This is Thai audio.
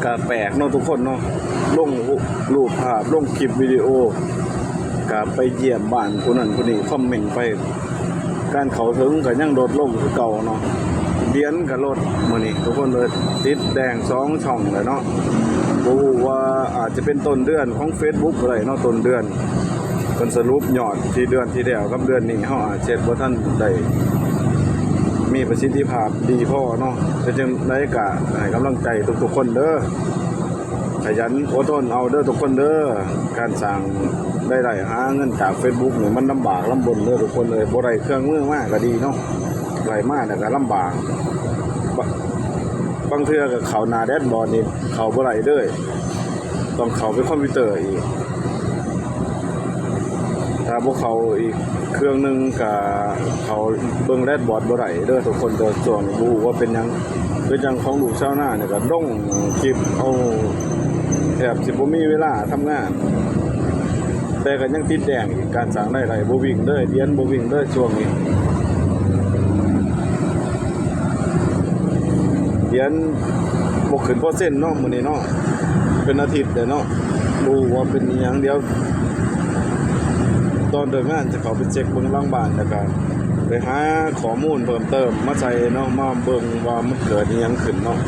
ก็แปลกเนาะทุกคนเนาะลงรูปภาพลงคลิปวิดีโอก็ไปเยี่ยมบ้านคนนั้นคนนี้คอมเมนต์ไปการเขาถึงก็ยังลดลงคือเก่าเนาะเดียนก็ลดมื้อนี้ทุกคนเลยติดแดง2ช่องเลยเนาะบ่ฮู้ว่าอาจจะเป็นต้นเดือนของ Facebook อะไรเนาะต้นเดือนเพิ่นสรุปยอดที่เดือนที่แล้วกับเดือนนี้เฮาอาจจะบ่ทันได้มีประสิทธิภาพดีพอเนาะแต่จังได๋ก็ให้กำลังใจทุกๆคนเด้อขยันอดทนเอาเด้อทุกคนเด้อการสร้างได้หาเงินจาก Facebook นี่มันลำบากลำบนเด้อทุกคนเลยบ่ได้เครื่องมือมากก็ดีเนาะไหลมากแต่ก็ลำบากบางเทื่อก็เข้าหน้าแดชบอร์ดนี่เข้าบ่ได้เด้อต้องเข้าไปคอมพิวเตอร์อีกถ้าบ่เข้าอีกเครื่องนึงก็เข้าเบิ่งแดชบอร์ดบ่ได้เด้อทุกคนเด้อส่วนบ่ฮู้ว่าเป็นหยังคือจังของลูกชาวนาเนี่ยก็ลงคลิปเอาแทบสิบ่มีเวลาทำงานแต่ก็ยังติดแดงอีกการสร้างรายได้บ่วิ่งเด้อเรียนบ่วิ่งเด้อช่วงนี้เรียนบ่ขึ้นเปอร์เซ็นต์เนาะมื้อนี้เนาะเป็นอาทิตย์แล้วเนาะรู้ว่าเป็นอีหยังเดียวตอนเดินงานจะเข้าไปเช็คเบิ่งหลังบ้านแล้วก็ไปหาข้อมูลเพิ่มเติมมาใส่เนาะมาเบิ่งว่ามันเกิดอีหยังขึ้นเนาะ